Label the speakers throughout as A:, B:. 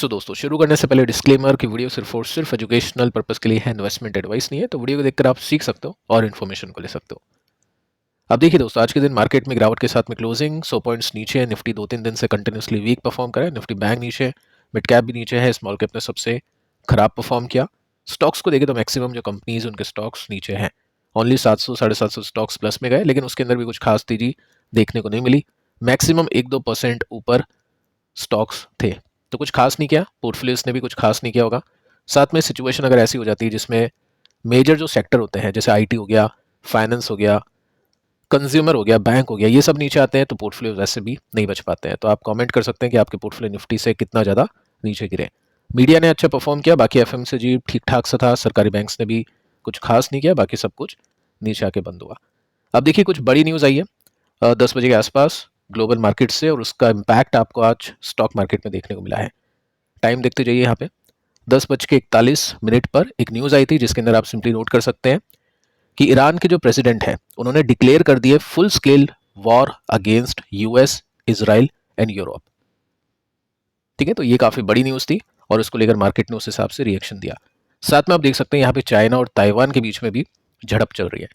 A: दोस्तों शुरू करने से पहले डिस्क्लेमर कि वीडियो सिर्फ और सिर्फ एजुकेशनल पर्पस के लिए है, इन्वेस्टमेंट एडवाइस नहीं है। तो वीडियो को देखकर आप सीख सकते हो और इन्फॉर्मेशन को ले सकते हो। अब देखिए दोस्तों, आज के दिन मार्केट में गिरावट के साथ में क्लोजिंग 100 पॉइंट्स नीचे है। निफ्टी 2-3 दिन से कंटिन्यूसली वीक परफॉर्म कर रहा है। निफ्टी बैंक नीचे, मिड कैप भी नीचे है, स्मॉल कैप ने सबसे खराब परफॉर्म किया। स्टॉक्स को देखें तो मैक्सिमम जो कंपनीज उनके स्टॉक्स नीचे हैं। ओनली 700-750 स्टॉक्स प्लस में गए, लेकिन उसके अंदर भी कुछ खास तेजी देखने को नहीं मिली। मैक्सिमम 1-2% ऊपर स्टॉक्स थे, तो कुछ खास नहीं किया। पोर्टफोलियोज ने भी कुछ खास नहीं किया होगा। साथ में सिचुएशन अगर ऐसी हो जाती है जिसमें मेजर जो सेक्टर होते हैं, जैसे आईटी हो गया, फाइनेंस हो गया, कंज्यूमर हो गया, बैंक हो गया, ये सब नीचे आते हैं, तो पोर्टफोलियो वैसे भी नहीं बच पाते हैं। तो आप कमेंट कर सकते हैं कि आपके पोर्टफोलियो निफ्टी से कितना ज़्यादा नीचे गिरे। मीडिया ने अच्छा परफॉर्म किया, बाकी एफएमसीजी ठीक ठाक सा था। सरकारी बैंक्स ने भी कुछ खास नहीं किया, बाकी सब कुछ नीचे आके बंद हुआ। अब देखिए, कुछ बड़ी न्यूज़ आई है 10 बजे के आसपास ग्लोबल मार्केट से, और उसका इम्पैक्ट आपको आज स्टॉक मार्केट में देखने को मिला है। टाइम देखते जाइए। यहाँ पे 10:41 पर एक न्यूज़ आई थी जिसके अंदर आप सिंपली नोट कर सकते हैं कि ईरान के जो प्रेसिडेंट है उन्होंने डिक्लेयर कर दिए full scale war against US, Israel and Europe. ठीक है, तो ये काफ़ी बड़ी न्यूज़ थी और उसको लेकर मार्केट ने उस हिसाब से रिएक्शन दिया। साथ में आप देख सकते हैं यहाँ पे चाइना और ताइवान के बीच में भी झड़प चल रही है।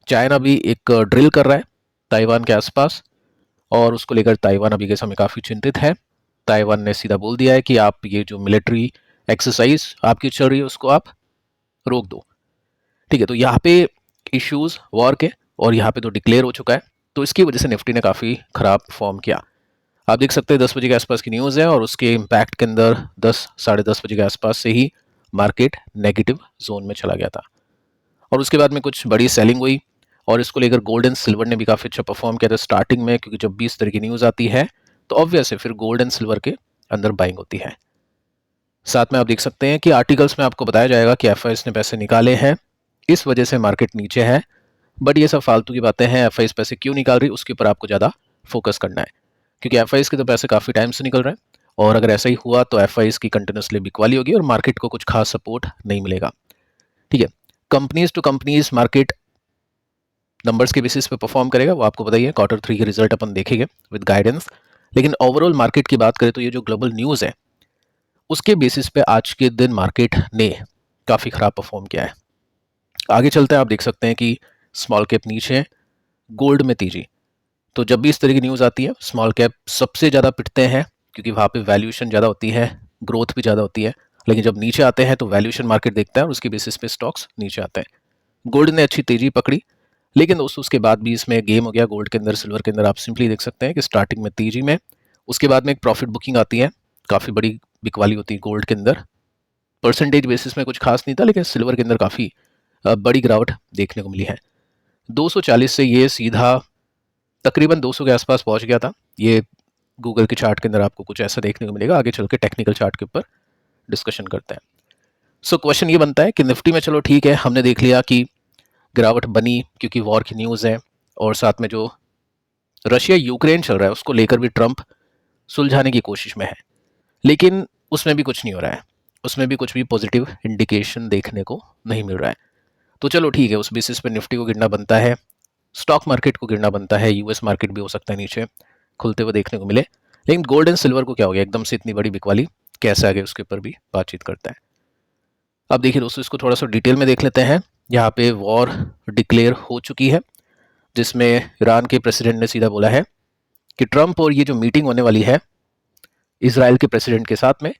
A: चाइना भी एक ड्रिल कर रहा है ताइवान के आसपास, और उसको लेकर ताइवान अभी के समय काफ़ी चिंतित है। ताइवान ने सीधा बोल दिया है कि आप ये जो मिलिट्री एक्सरसाइज आपकी चल रही है उसको आप रोक दो। ठीक है, तो यहाँ पे इश्यूज वॉर के, और यहाँ पे तो डिक्लेयर हो चुका है, तो इसकी वजह से निफ्टी ने काफ़ी खराब फॉर्म किया। आप देख सकते हैं 10 बजे के आसपास की न्यूज़ है, और उसके इम्पैक्ट के अंदर 10 साढ़े 10 बजे के आसपास से ही मार्केट नेगेटिव जोन में चला गया था, और उसके बाद में कुछ बड़ी सेलिंग हुई। और इसको लेकर गोल्ड एंड सिल्वर ने भी काफ़ी अच्छा परफॉर्म किया था स्टार्टिंग में, क्योंकि जब भी इस तरह की न्यूज़ आती है तो ऑब्वियस है फिर गोल्ड एंड सिल्वर के अंदर बाइंग होती है। साथ में आप देख सकते हैं कि आर्टिकल्स में आपको बताया जाएगा कि एफआईएस ने पैसे निकाले हैं, इस वजह से मार्केट नीचे है। बट ये सब फालतू की बातें हैं। एफआईएस पैसे क्यों निकाल रही है उसके ऊपर आपको ज़्यादा फोकस करना है, क्योंकि एफआईएस के तो पैसे काफ़ी टाइम से निकल रहे हैं, और अगर ऐसा ही हुआ तो एफआईएस की कंटिन्यूसली बिकवाली होगी और मार्केट को कुछ खास सपोर्ट नहीं मिलेगा। ठीक है, companies to companies market numbers के बेसिस पे परफॉर्म करेगा, वो आपको बताइए। Q3 के रिजल्ट अपन देखेंगे विद गाइडेंस, लेकिन ओवरऑल मार्केट की बात करें तो ये जो ग्लोबल न्यूज़ है उसके बेसिस पे आज के दिन मार्केट ने काफ़ी ख़राब परफॉर्म किया है। आगे चलते हैं, आप देख सकते हैं कि स्मॉल कैप नीचे है, गोल्ड में तेजी। तो जब भी इस तरह की न्यूज़ आती है स्मॉल कैप सबसे ज़्यादा पिटते हैं, क्योंकि वहाँ पे वैल्यूएशन ज़्यादा होती है, ग्रोथ भी ज़्यादा होती है। लेकिन जब नीचे आते हैं तो वैल्यूएशन मार्केट देखता है और उसके बेसिस पे स्टॉक्स नीचे आते हैं। गोल्ड ने अच्छी तेजी पकड़ी, लेकिन दोस्तों उसके बाद भी इसमें गेम हो गया। गोल्ड के अंदर, सिल्वर के अंदर आप सिंपली देख सकते हैं कि स्टार्टिंग में तेजी में, उसके बाद में एक प्रॉफिट बुकिंग आती है, काफ़ी बड़ी बिकवाली होती है गोल्ड के अंदर। परसेंटेज बेसिस में कुछ खास नहीं था, लेकिन सिल्वर के अंदर काफ़ी बड़ी गिरावट देखने को मिली है। 240 से ये सीधा तकरीबन 200 के आसपास पहुंच गया था। ये गूगल के चार्ट के अंदर आपको कुछ ऐसा देखने को मिलेगा। आगे चल के टेक्निकल चार्ट के ऊपर डिस्कशन करते हैं। सो क्वेश्चन ये बनता है कि निफ्टी में चलो ठीक है, हमने देख लिया कि गिरावट बनी क्योंकि वॉर की न्यूज़ है, और साथ में जो रशिया यूक्रेन चल रहा है उसको लेकर भी ट्रंप सुलझाने की कोशिश में है, लेकिन उसमें भी कुछ नहीं हो रहा है, उसमें भी कुछ भी पॉजिटिव इंडिकेशन देखने को नहीं मिल रहा है। तो चलो ठीक है, उस बेसिस पे निफ्टी को गिरना बनता है, स्टॉक मार्केट को गिरना बनता है, यूएस मार्केट भी हो सकता है नीचे खुलते हुए देखने को मिले। लेकिन गोल्ड एंड सिल्वर को क्या हो गया, एकदम से इतनी बड़ी बिकवाली कैसे आ गई, उसके ऊपर भी बातचीत करते हैं। अब देखिए दोस्तों, इसको थोड़ा सा डिटेल में देख लेते हैं। यहाँ पे वॉर डिक्लेयर हो चुकी है, जिसमें ईरान के प्रेसिडेंट ने सीधा बोला है कि ट्रंप और ये जो मीटिंग होने वाली है इसराइल के प्रेसिडेंट के साथ में,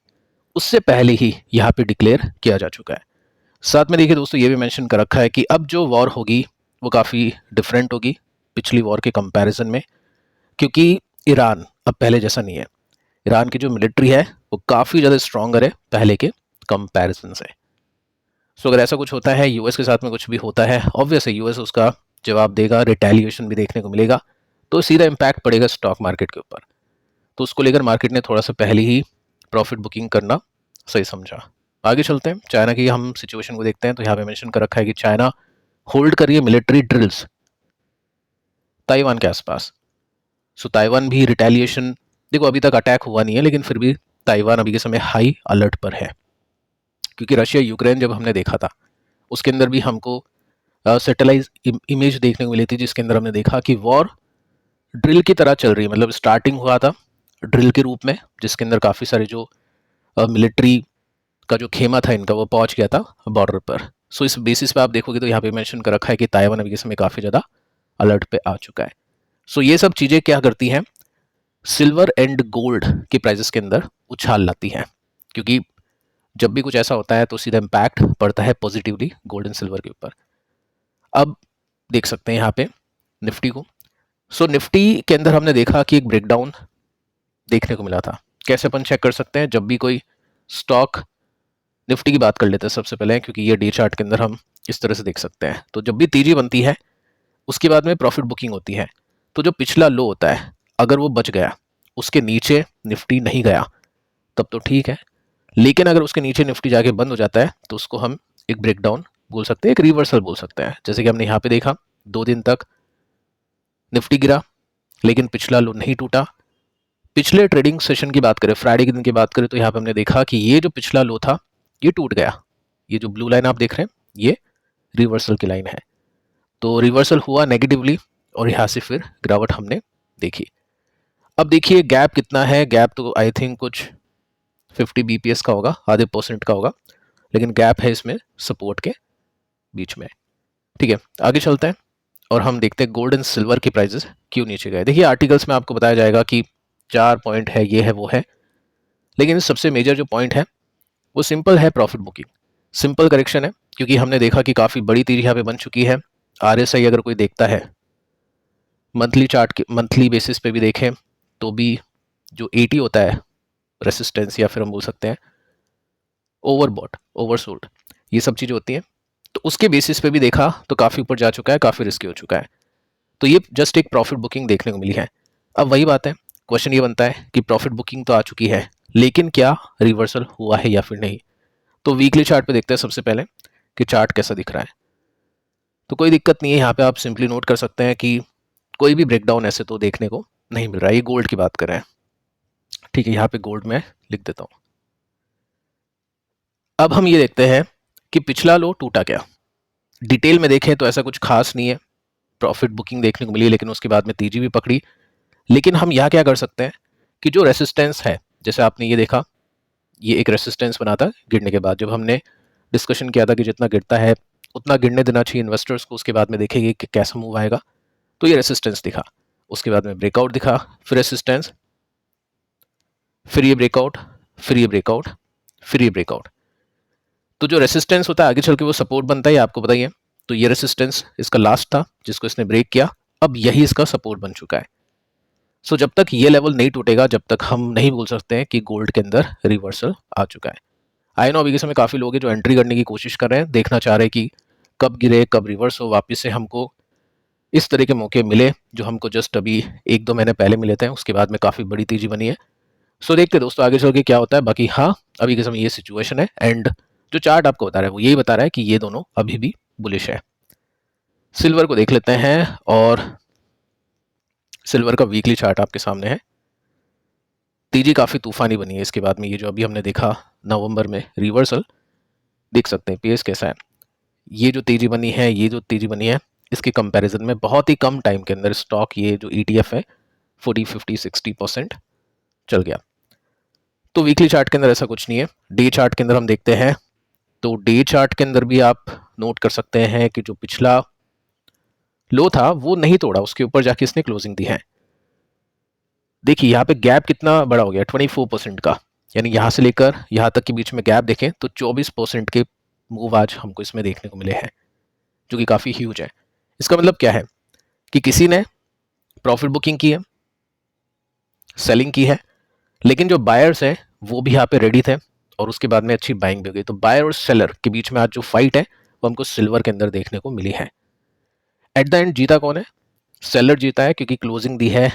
A: उससे पहले ही यहाँ पे डिक्लेयर किया जा चुका है। साथ में देखिए दोस्तों, ये भी मेंशन कर रखा है कि अब जो वॉर होगी वो काफ़ी डिफरेंट होगी पिछली वॉर के कंपैरिजन में, क्योंकि ईरान अब पहले जैसा नहीं है। ईरान की जो मिलिट्री है वो काफ़ी ज़्यादा स्ट्रॉन्गर है पहले के कंपैरिजन से। सो अगर ऐसा कुछ होता है, यूएस के साथ में कुछ भी होता है, ऑब्वियस है यूएस उसका जवाब देगा, रिटेलिएशन भी देखने को मिलेगा, तो सीधा इम्पैक्ट पड़ेगा स्टॉक मार्केट के ऊपर। तो उसको लेकर मार्केट ने थोड़ा सा पहले ही प्रॉफिट बुकिंग करना सही समझा। आगे चलते हैं, चाइना की हम सिचुएशन को देखते हैं। तो यहाँ पे मेंशन कर रखा है कि चाइना होल्ड कर रही है मिलिट्री ड्रिल्स ताइवान के आसपास। सो ताइवान भी रिटेलिएशन, देखो अभी तक अटैक हुआ नहीं है, लेकिन फिर भी ताइवान अभी के समय हाई अलर्ट पर है, क्योंकि रशिया यूक्रेन जब हमने देखा था उसके अंदर भी हमको सैटेलाइट इमेज देखने को मिली थी, जिसके अंदर हमने देखा कि वॉर ड्रिल की तरह चल रही है। मतलब स्टार्टिंग हुआ था ड्रिल के रूप में, जिसके अंदर काफ़ी सारे जो मिलिट्री का जो खेमा था इनका वो पहुंच गया था बॉर्डर पर। सो इस बेसिस पे आप देखोगे तो यहाँ पे मेंशन कर रखा है कि ताइवान अभी के समय काफ़ी ज़्यादा अलर्ट पे आ चुका है। सो ये सब चीज़ें क्या करती हैं, सिल्वर एंड गोल्ड के प्राइजेस के अंदर उछाल लाती हैं, क्योंकि जब भी कुछ ऐसा होता है तो सीधा इम्पैक्ट पड़ता है पॉजिटिवली गोल्ड एंड सिल्वर के ऊपर। अब देख सकते हैं यहाँ पे निफ्टी को। सो निफ्टी के अंदर हमने देखा कि एक ब्रेकडाउन देखने को मिला था। कैसे अपन चेक कर सकते हैं, जब भी कोई स्टॉक, निफ्टी की बात कर लेते हैं सबसे पहले, क्योंकि ये डे चार्ट के अंदर हम इस तरह से देख सकते हैं। तो जब भी तेजी बनती है उसके बाद में प्रॉफिट बुकिंग होती है। तो जो पिछला लो होता है अगर वो बच गया, उसके नीचे निफ्टी नहीं गया, तब तो ठीक है। लेकिन अगर उसके नीचे निफ्टी जाके बंद हो जाता है तो उसको हम एक ब्रेकडाउन बोल सकते हैं, एक रिवर्सल बोल सकते हैं। जैसे कि हमने यहाँ पे देखा 2 दिन तक निफ्टी गिरा लेकिन पिछला लो नहीं टूटा। पिछले ट्रेडिंग सेशन की बात करें, फ्राइडे के दिन की बात करें, तो यहाँ पे हमने देखा कि ये जो पिछला लो था ये टूट गया। ये जो ब्लू लाइन आप देख रहे हैं ये रिवर्सल की लाइन है। तो रिवर्सल हुआ नेगेटिवली और यहाँ से फिर गिरावट हमने देखी। अब देखिए गैप कितना है, गैप तो आई थिंक कुछ 50 बीपीएस का होगा, आधे % का होगा, लेकिन गैप है इसमें सपोर्ट के बीच में। ठीक है, आगे चलते हैं और हम देखते हैं गोल्ड एंड सिल्वर के प्राइजेस क्यों नीचे गए। देखिए आर्टिकल्स में आपको बताया जाएगा कि 4 पॉइंट है, ये है वो है, लेकिन सबसे मेजर जो पॉइंट है वो सिंपल है, प्रॉफिट बुकिंग। सिंपल करेक्शन है, क्योंकि हमने देखा कि काफ़ी बड़ी तेजी यहाँ पे बन चुकी है। RSI अगर कोई देखता है मंथली चार्ट के, मंथली बेसिस पे भी देखें तो भी जो 80 होता है रेसिस्टेंस, या फिर हम बोल सकते हैं ओवरबॉट, ओवरसोल्ड, ये सब चीज़ें होती हैं, तो उसके बेसिस पे भी देखा तो काफ़ी ऊपर जा चुका है, काफ़ी रिस्की हो चुका है। तो ये जस्ट एक प्रॉफिट बुकिंग देखने को मिली है। अब वही बात है, क्वेश्चन ये बनता है कि प्रॉफिट बुकिंग तो आ चुकी है, लेकिन क्या रिवर्सल हुआ है या फिर नहीं। तो वीकली चार्ट पे देखते हैं सबसे पहले कि चार्ट कैसा दिख रहा है। तो कोई दिक्कत नहीं है, यहाँ पे आप सिंपली नोट कर सकते हैं कि कोई भी ब्रेकडाउन ऐसे तो देखने को नहीं मिल रहा है। ये गोल्ड की बात कर रहे हैं, ठीक है, यहाँ पे गोल्ड में लिख देता हूँ। अब हम ये देखते हैं कि पिछला लो टूटा क्या। डिटेल में देखें तो ऐसा कुछ खास नहीं है, प्रॉफिट बुकिंग देखने को मिली, लेकिन उसके बाद में तेजी भी पकड़ी। लेकिन हम यहाँ क्या कर सकते हैं कि जो रेसिस्टेंस है, जैसे आपने ये देखा, ये एक रेसिस्टेंस बना था गिरने के बाद, जब हमने डिस्कशन किया था कि जितना गिरता है उतना गिरने देना चाहिए इन्वेस्टर्स को, उसके बाद में देखेंगे कि कैसा मूव आएगा। तो ये रेसिस्टेंस दिखा, उसके बाद में ब्रेकआउट दिखा, फिर रेसिस्टेंस, फिर ये ब्रेकआउट, फिर ये ब्रेकआउट, फिर ये ब्रेकआउट। तो जो रेसिस्टेंस होता है आगे चल के वो सपोर्ट बनता है, आपको बताइए। तो ये रेसिस्टेंस इसका लास्ट था जिसको इसने ब्रेक किया, अब यही इसका सपोर्ट बन चुका है। सो जब तक ये लेवल नहीं टूटेगा, जब तक हम नहीं बोल सकते हैं कि गोल्ड के अंदर रिवर्सल आ चुका है। आई नो अभी के समय काफ़ी लोग हैं जो एंट्री करने की कोशिश कर रहे हैं, देखना चाह रहे हैं कि कब गिरे, कब रिवर्स हो, वापस से हमको इस तरह के मौके मिले जो हमको जस्ट अभी 1-2 महीने पहले मिले थे, उसके बाद में काफ़ी बड़ी तेजी बनी है। सो देखते दोस्तों आगे चल के क्या होता है। बाकी हाँ, अभी के समय ये सिचुएशन है, एंड जो चार्ट आपको बता रहा है वो यही बता रहा है कि ये दोनों अभी भी बुलिश है। सिल्वर को देख लेते हैं, और सिल्वर का वीकली चार्ट आपके सामने है। तेजी काफ़ी तूफानी बनी है इसके बाद में। ये जो अभी हमने देखा नवंबर में रिवर्सल, देख सकते हैं पेस कैसा है। ये जो तेजी बनी है, ये जो तेजी बनी है, इसके कंपैरिजन में बहुत ही कम टाइम के अंदर स्टॉक, ये जो ETF है 40, 50, 60% चल गया। तो वीकली चार्ट के अंदर ऐसा कुछ नहीं है। डे चार्ट के अंदर हम देखते हैं, तो डे चार्ट के अंदर भी आप नोट कर सकते हैं कि जो पिछला लो था वो नहीं तोड़ा, उसके ऊपर जाके इसने क्लोजिंग दी है। देखिए यहाँ पे गैप कितना बड़ा हो गया, 24% का, यानी यहाँ से लेकर यहाँ तक के बीच में गैप देखें तो 24% के मूव आज हमको इसमें देखने को मिले हैं, जो कि काफ़ी ह्यूज है। इसका मतलब क्या है कि किसी ने प्रॉफिट बुकिंग की है, सेलिंग की है, लेकिन जो बायर्स हैं वो भी यहाँ पे रेडी थे, और उसके बाद में अच्छी बाइंग भी हो गई। तो बायर और सेलर के बीच में आज जो फाइट है वो हमको सिल्वर के अंदर देखने को मिली है। एट द एंड जीता कौन है? सेलर जीता है, क्योंकि क्लोजिंग दी है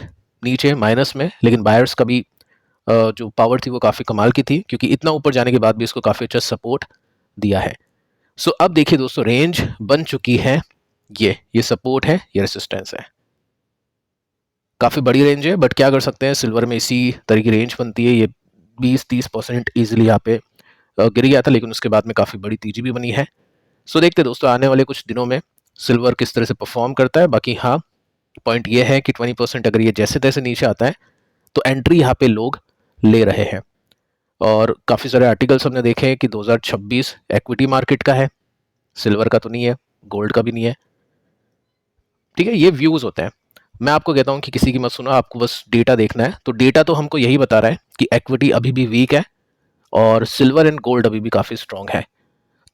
A: नीचे माइनस में, लेकिन बायर्स का भी जो पावर थी वो काफ़ी कमाल की थी, क्योंकि इतना ऊपर जाने के बाद भी इसको काफ़ी अच्छा सपोर्ट दिया है। सो अब देखिए दोस्तों, रेंज बन चुकी है, ये सपोर्ट है, ये रेसिस्टेंस है। काफ़ी बड़ी रेंज है, बट क्या कर सकते हैं, सिल्वर में इसी तरह की रेंज बनती है। ये 20-30% ईजिली यहाँ पे गिर गया था, लेकिन उसके बाद में काफ़ी बड़ी तेजी भी बनी है। सो देखते हैं दोस्तों आने वाले कुछ दिनों में सिल्वर किस तरह से परफॉर्म करता है। बाकी हाँ, पॉइंट ये है कि 20% अगर ये जैसे तैसे नीचे आता है तो एंट्री यहाँ पे लोग ले रहे हैं, और काफ़ी सारे आर्टिकल्स हमने देखे हैं कि 2026 इक्विटी मार्केट का है, सिल्वर का तो नहीं है, गोल्ड का भी नहीं है। ठीक है, ये व्यूज़ होते हैं। मैं आपको कहता हूँ कि किसी की मत सुनो, आपको बस डेटा देखना है। तो डेटा तो हमको यही बता रहा है कि इक्विटी अभी भी वीक है और सिल्वर एंड गोल्ड अभी भी काफ़ी स्ट्रॉन्ग है।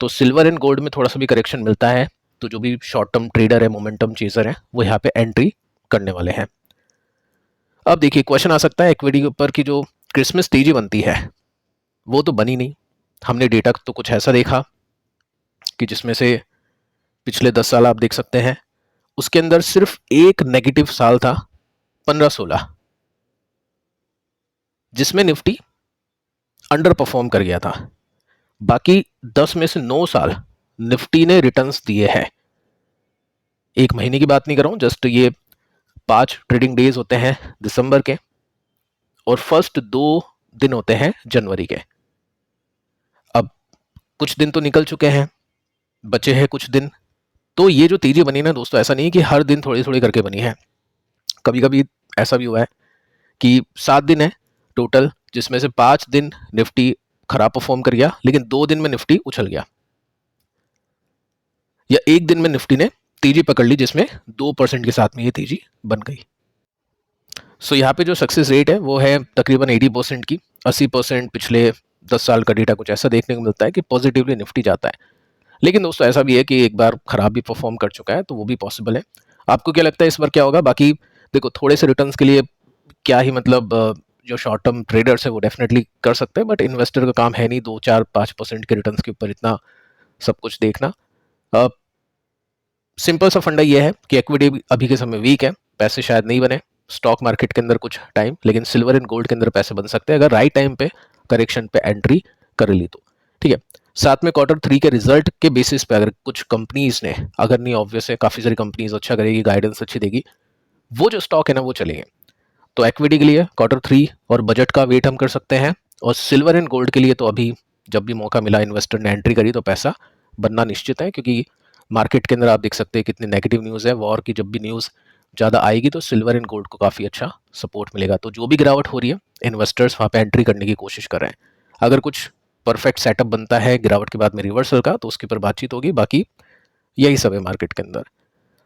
A: तो सिल्वर एंड गोल्ड में थोड़ा सा भी करेक्शन मिलता है तो जो भी शॉर्ट टर्म ट्रेडर है, मोमेंटम चेजर है, वो यहाँ पे एंट्री करने वाले हैं। अब देखिए क्वेश्चन आ सकता है इक्विटी के ऊपर कि जो क्रिसमस तेजी बनती है वो तो बनी नहीं। हमने डेटा तो कुछ ऐसा देखा कि जिसमें से पिछले 10 साल आप देख सकते हैं, उसके अंदर सिर्फ एक नेगेटिव साल था 15-16, जिसमें निफ्टी अंडर परफॉर्म कर गया था। बाकी 10 में से 9 साल निफ्टी ने रिटर्न्स दिए हैं। एक महीने की बात नहीं कर रहा हूं, जस्ट ये 5 ट्रेडिंग डेज होते हैं दिसंबर के और फर्स्ट 2 दिन होते हैं जनवरी के। अब कुछ दिन तो निकल चुके हैं, बचे हैं कुछ दिन। तो ये जो तेजी बनी ना दोस्तों, ऐसा नहीं कि हर दिन थोड़ी थोड़ी करके बनी है। कभी कभी ऐसा भी हुआ है कि 7 दिन है टोटल, जिसमें से 5 दिन निफ्टी खराब परफॉर्म कर गया, लेकिन 2 दिन में निफ्टी उछल गया, या एक दिन में निफ्टी ने तेजी पकड़ ली जिसमें 2% के साथ में ये तेजी बन गई। सो यहाँ पे जो सक्सेस रेट है वो है तकरीबन 80% की। 80% पिछले 10 साल का डेटा कुछ ऐसा देखने को मिलता है कि पॉजिटिवली निफ्टी जाता है। लेकिन दोस्तों ऐसा भी है कि एक बार खराब भी परफॉर्म कर चुका है, तो वो भी पॉसिबल है। आपको क्या लगता है इस बार क्या होगा? बाकी देखो, थोड़े से रिटर्न्स के लिए क्या ही मतलब, जो शॉर्ट टर्म ट्रेडर्स है वो डेफिनेटली कर सकते हैं, बट इन्वेस्टर का काम है नहीं 2, 4, 5% के रिटर्न्स के ऊपर इतना सब कुछ देखना। सिंपल सा फंडा ये है कि इक्विटी अभी के समय वीक है, पैसे शायद नहीं बने स्टॉक मार्केट के अंदर कुछ टाइम, लेकिन सिल्वर एंड गोल्ड के अंदर पैसे बन सकते हैं अगर राइट टाइम पे करेक्शन पे एंट्री कर ली तो। ठीक है, साथ में Q3 के रिजल्ट के बेसिस पे अगर कुछ कंपनीज ने, अगर नहीं ऑब्वियस है काफ़ी सारी कंपनीज अच्छा करेगी, गाइडेंस अच्छी देगी, वो जो स्टॉक है ना वो चलेंगे। तो इक्विटी के लिए Q3 और बजट का वेट हम कर सकते हैं, और सिल्वर एंड गोल्ड के लिए तो अभी जब भी मौका मिला इन्वेस्टर ने एंट्री करी तो पैसा बनना निश्चित है, क्योंकि मार्केट के अंदर आप देख सकते हैं कितनी नेगेटिव न्यूज़ है। वॉर की जब भी न्यूज़ ज़्यादा आएगी तो सिल्वर एंड गोल्ड को काफ़ी अच्छा सपोर्ट मिलेगा। तो जो भी गिरावट हो रही है, इन्वेस्टर्स वहाँ पे एंट्री करने की कोशिश कर रहे हैं। अगर कुछ परफेक्ट सेटअप बनता है गिरावट के बाद में रिवर्सल का, तो उसके ऊपर बातचीत होगी। बाकी यही सब है मार्केट के अंदर।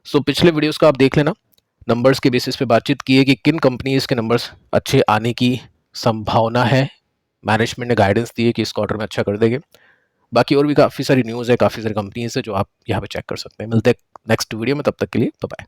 A: सो पिछले वीडियोस का आप देख लेना, नंबर्स के बेसिस पे बातचीत की है कि किन कंपनीज के नंबर्स अच्छे आने की संभावना है। मैनेजमेंट ने गाइडेंस दी है कि इस क्वार्टर में अच्छा कर देंगे। बाकी और भी काफ़ी सारी न्यूज़ है, काफ़ी सारी कंपनीज है जो आप यहाँ पे चेक कर सकते हैं। मिलते हैं नेक्स्ट वीडियो में, तब तक के लिए बाय बाय।